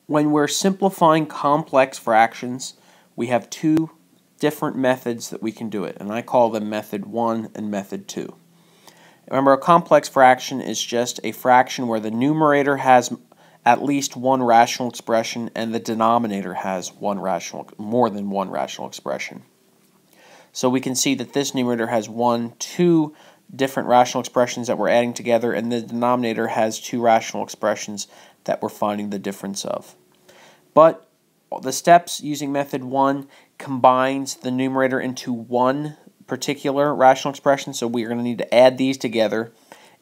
When we're simplifying complex fractions, we have two different methods that we can do it, and I call them method 1 and method 2. Remember, a complex fraction is just a fraction where the numerator has at least one rational expression and the denominator has more than one rational expression. So we can see that this numerator has two different rational expressions that we're adding together, and the denominator has two rational expressions that we're finding the difference of. But the steps using method 1 combines the numerator into one particular rational expression, so we're going to need to add these together,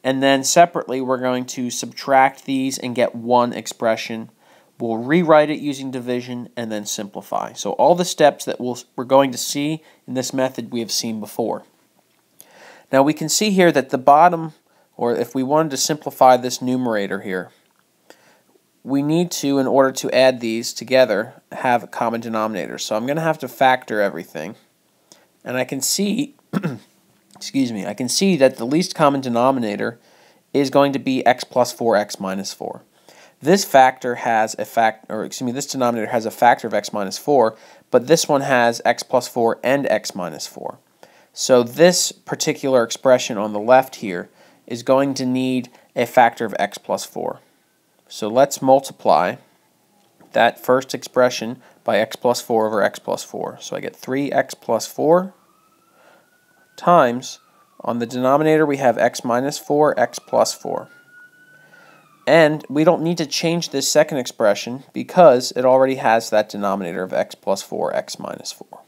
and then separately we're going to subtract these and get one expression. We'll rewrite it using division and then simplify. So all the steps that we're going to see in this method we have seen before. Now we can see here that the bottom, or if we wanted to simplify this numerator here, we need to, in order to add these together, have a common denominator. So I'm going to have to factor everything. And I can see, I can see that the least common denominator is going to be x plus 4, x minus 4. This factor has this denominator has a factor of x minus 4, but this one has x plus 4 and x minus 4. So this particular expression on the left here is going to need a factor of x plus 4. So let's multiply that first expression by x plus 4 over x plus 4. So I get 3x plus 4 times, on the denominator we have x minus 4, x plus 4. And we don't need to change this second expression because it already has that denominator of x plus 4, x minus 4.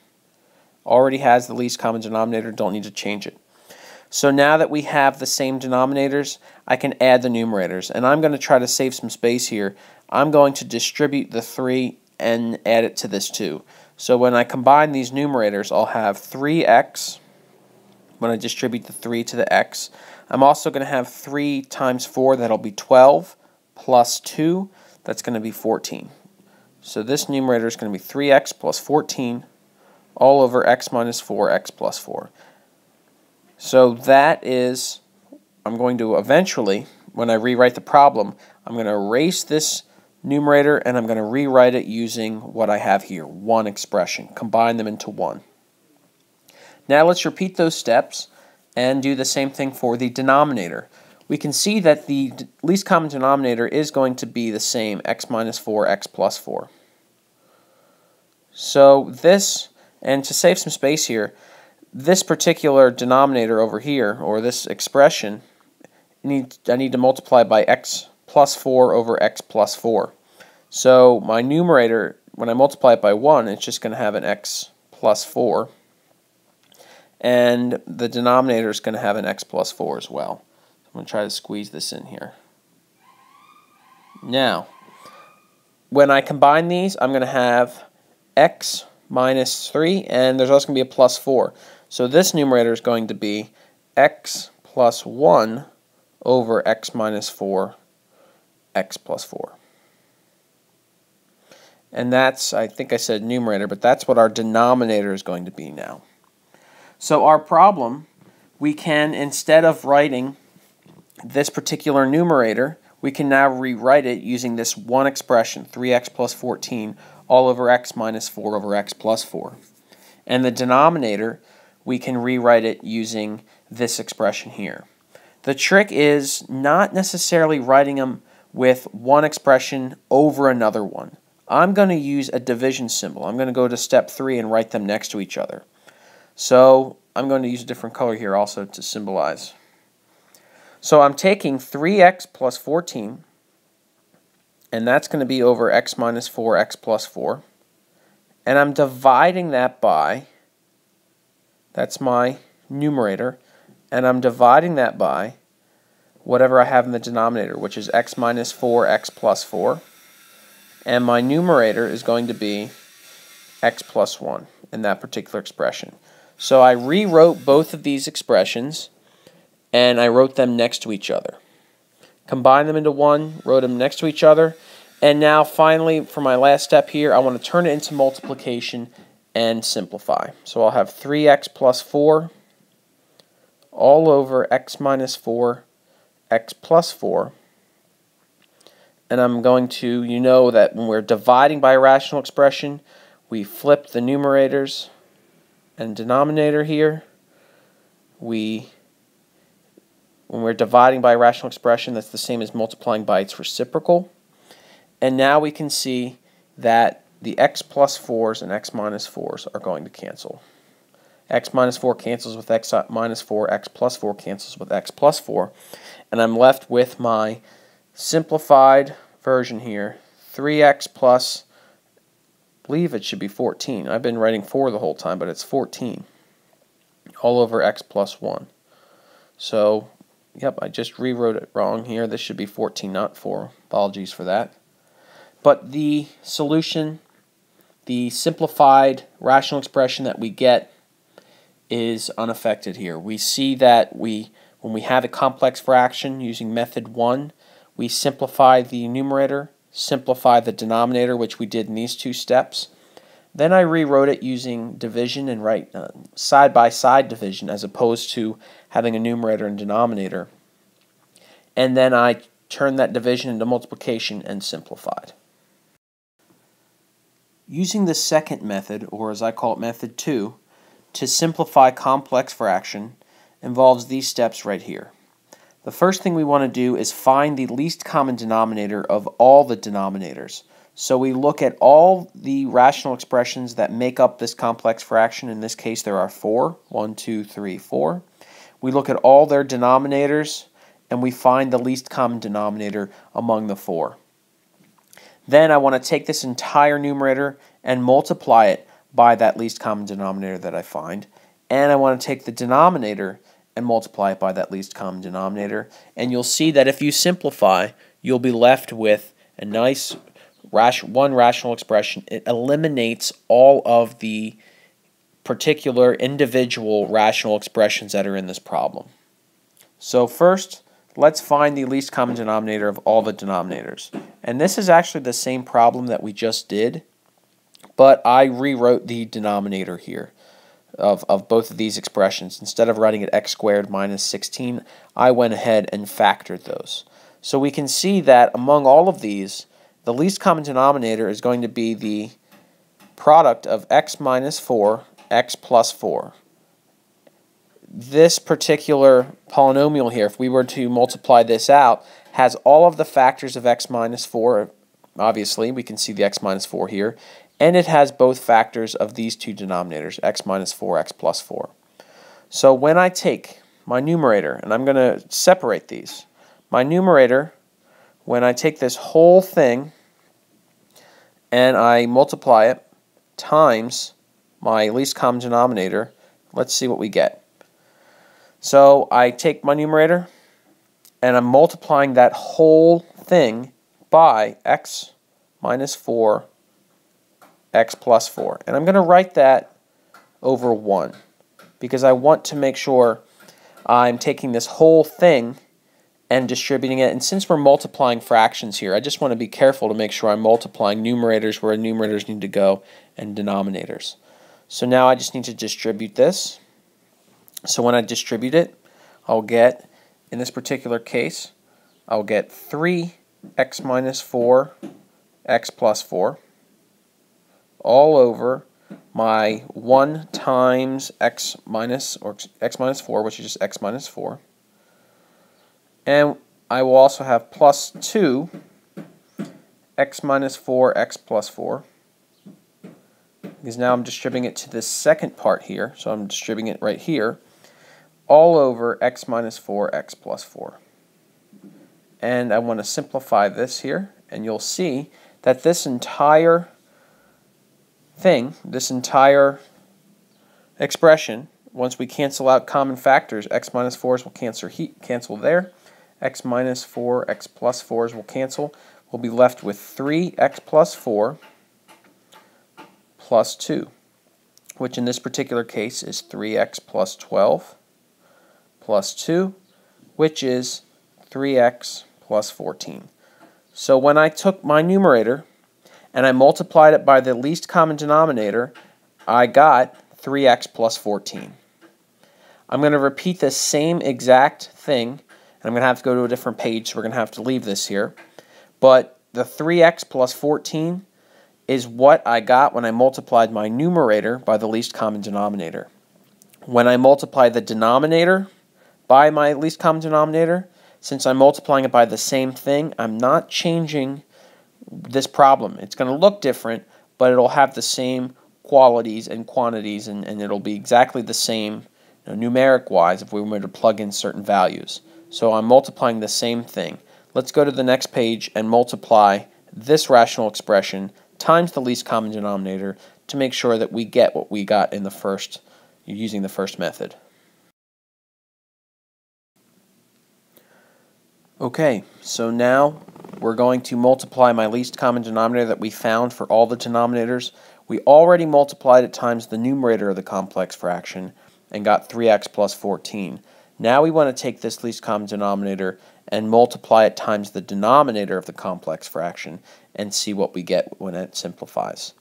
Already has the least common denominator, don't need to change it. So now that we have the same denominators, I can add the numerators. And I'm going to try to save some space here. I'm going to distribute the 3 and add it to this 2. So when I combine these numerators, I'll have 3x when I distribute the 3 to the x. I'm also going to have 3 times 4, that'll be 12, plus 2, that's going to be 14. So this numerator is going to be 3x plus 14 all over x minus 4, x plus 4. So that is, I'm going to eventually, when I rewrite the problem, I'm going to erase this numerator and I'm going to rewrite it using what I have here, one expression, combine them into one. Now let's repeat those steps and do the same thing for the denominator. We can see that the least common denominator is going to be the same, x minus 4, x plus 4. So this, and to save some space here, this particular denominator over here, or this expression, I need to multiply by x plus 4 over x plus 4. So my numerator, when I multiply it by 1, it's just going to have an x plus 4. And the denominator is going to have an x plus 4 as well. I'm going to try to squeeze this in here. Now, when I combine these, I'm going to have x minus 3, and there's also going to be a plus 4. So this numerator is going to be x plus 1 over x minus 4, x plus 4. And that's, I think I said numerator, but that's what our denominator is going to be now. So our problem, we can, instead of writing this particular numerator, we can now rewrite it using this one expression, 3x plus 14, all over x minus 4 over x plus 4. And the denominator, we can rewrite it using this expression here. The trick is not necessarily writing them with one expression over another one. I'm going to use a division symbol. I'm going to go to step 3 and write them next to each other. So I'm going to use a different color here also to symbolize. So I'm taking 3x plus 14, and that's going to be over x minus 4, x plus 4. And I'm dividing that by, that's my numerator, and I'm dividing that by whatever I have in the denominator, which is x minus 4, x plus 4. And my numerator is going to be x plus 1 in that particular expression. So I rewrote both of these expressions, and I wrote them next to each other. Combined them into one, wrote them next to each other, and now finally, for my last step here, I want to turn it into multiplication and simplify. So I'll have 3x plus 4 all over x minus 4, x plus 4. and I'm going to, you know that when we're dividing by a rational expression, we flip the numerators and denominator here. When we're dividing by a rational expression, that's the same as multiplying by its reciprocal. And now we can see that the x plus 4s and x minus 4s are going to cancel. X minus 4 cancels with x minus 4, x plus 4 cancels with x plus 4, and I'm left with my simplified version here, 3x plus, I believe it should be 14. I've been writing 4 the whole time, but it's 14, all over x plus 1. So, yep, I just rewrote it wrong here. This should be 14, not 4. Apologies for that. But the solution, the simplified rational expression that we get, is unaffected here. We see that when we have a complex fraction using method 1, we simplify the numerator, simplify the denominator, which we did in these 2 steps. Then I rewrote it using division and side-by-side division as opposed to having a numerator and denominator. And then I turned that division into multiplication and simplified. Using the second method, or as I call it method 2, to simplify complex fraction involves these steps right here. The first thing we want to do is find the least common denominator of all the denominators. So we look at all the rational expressions that make up this complex fraction. In this case there are 4. 1, 2, 3, 4. We look at all their denominators and we find the least common denominator among the 4. Then I want to take this entire numerator and multiply it by that least common denominator that I find, and I want to take the denominator and multiply it by that least common denominator, and you'll see that if you simplify, you'll be left with a nice one rational expression. It eliminates all of the particular individual rational expressions that are in this problem. So first, let's find the least common denominator of all the denominators. And this is actually the same problem that we just did, but I rewrote the denominator here of both of these expressions. Instead of writing it x squared minus 16, I went ahead and factored those. So we can see that among all of these, the least common denominator is going to be the product of x minus 4, x plus 4. This particular polynomial here, if we were to multiply this out, has all of the factors of x minus 4. Obviously, we can see the x minus 4 here. And it has both factors of these 2 denominators, x minus 4, x plus 4. So when I take my numerator, and I'm going to separate these, my numerator, when I take this whole thing and I multiply it times my least common denominator, let's see what we get. So I take my numerator and I'm multiplying that whole thing by x minus 4, x plus 4. And I'm going to write that over 1 because I want to make sure I'm taking this whole thing and distributing it. And since we're multiplying fractions here, I just want to be careful to make sure I'm multiplying numerators where numerators need to go and denominators. So now I just need to distribute this. So when I distribute it, I'll get, in this particular case, I'll get 3x minus 4, x plus 4, all over my 1 times x minus 4, which is just x minus 4. And I will also have plus 2 x minus 4, x plus 4. Because now I'm distributing it to this second part here, so I'm distributing it right here, all over x minus 4, x plus 4. And I want to simplify this here, and you'll see that this entire thing, this entire expression, once we cancel out common factors, x minus 4s will cancel there, x minus 4, x plus 4s will cancel. We'll be left with 3x plus 4 plus 2, which in this particular case is 3x plus 12 plus 2, which is 3x plus 14. So when I took my numerator and I multiplied it by the least common denominator, I got 3x plus 14. I'm going to repeat the same exact thing, and I'm going to have to go to a different page, so we're going to have to leave this here. But the 3x plus 14 is what I got when I multiplied my numerator by the least common denominator. When I multiply the denominator by my least common denominator, since I'm multiplying it by the same thing, I'm not changing this problem. It's going to look different, but it'll have the same qualities and quantities, and it'll be exactly the same, numeric-wise, if we were to plug in certain values. So I'm multiplying the same thing. Let's go to the next page and multiply this rational expression times the least common denominator to make sure that we get what we got in the first, using the first method. Okay, so now we're going to multiply my least common denominator that we found for all the denominators. We already multiplied it times the numerator of the complex fraction and got 3x plus 14. Now we want to take this least common denominator and multiply it times the denominator of the complex fraction and see what we get when it simplifies.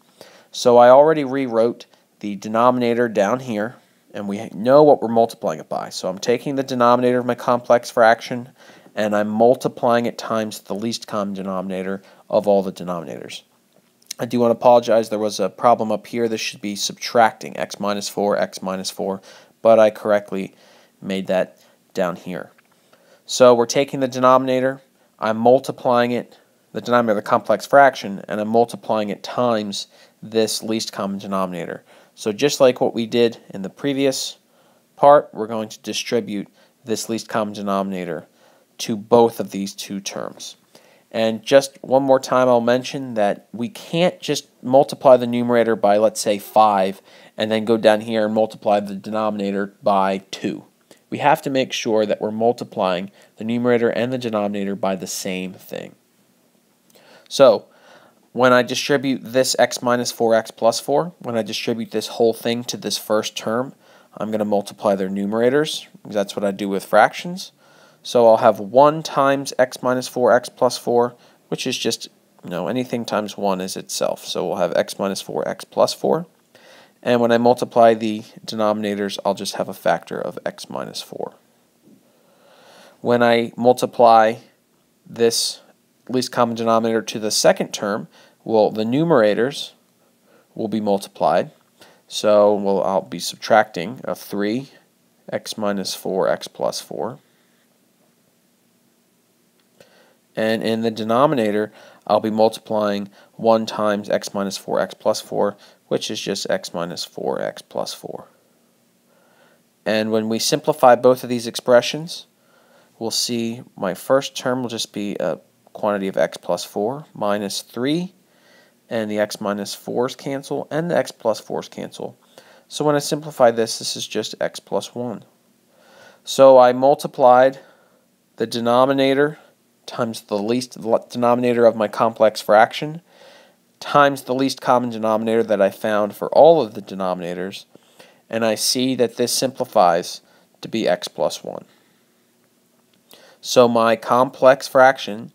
So I already rewrote the denominator down here, and we know what we're multiplying it by. So I'm taking the denominator of my complex fraction and I'm multiplying it times the least common denominator of all the denominators. I do want to apologize, there was a problem up here. This should be subtracting x minus 4, but I correctly made that down here. So we're taking the denominator, I'm multiplying it, the denominator of the complex fraction, and I'm multiplying it times this least common denominator. So just like what we did in the previous part, we're going to distribute this least common denominator to both of these two terms. And just one more time, I'll mention that we can't just multiply the numerator by, let's say, 5 and then go down here and multiply the denominator by 2. We have to make sure that we're multiplying the numerator and the denominator by the same thing. So when I distribute this x minus 4x plus 4, when I distribute this whole thing to this first term, I'm going to multiply their numerators, because that's what I do with fractions. So I'll have 1 times x minus 4x plus 4, which is just, anything times 1 is itself. So we'll have x minus 4x plus 4. And when I multiply the denominators, I'll just have a factor of x minus 4. When I multiply this least common denominator to the second term, well, the numerators will be multiplied. So I'll be subtracting a 3, x minus 4x plus 4. And in the denominator, I'll be multiplying 1 times x minus 4x plus 4, which is just x minus 4x plus 4. And when we simplify both of these expressions, we'll see my first term will just be a quantity of x plus 4 minus 3, and the x minus 4's cancel, and the x plus 4's cancel. So when I simplify this, this is just x plus 1. So I multiplied the denominator times the least denominator of my complex fraction times the least common denominator that I found for all of the denominators, and I see that this simplifies to be x plus 1. So my complex fraction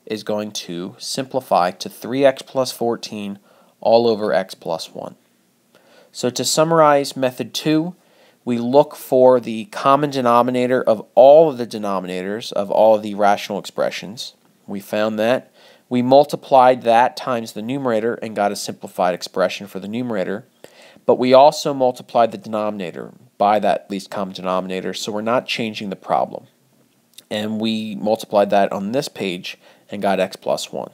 is going to simplify to 3x plus 14 all over x plus 1. So to summarize method 2, we look for the common denominator of all of the denominators of all of the rational expressions. We found that. We multiplied that times the numerator and got a simplified expression for the numerator. But we also multiplied the denominator by that least common denominator, so we're not changing the problem. And we multiplied that on this page and got x plus 1.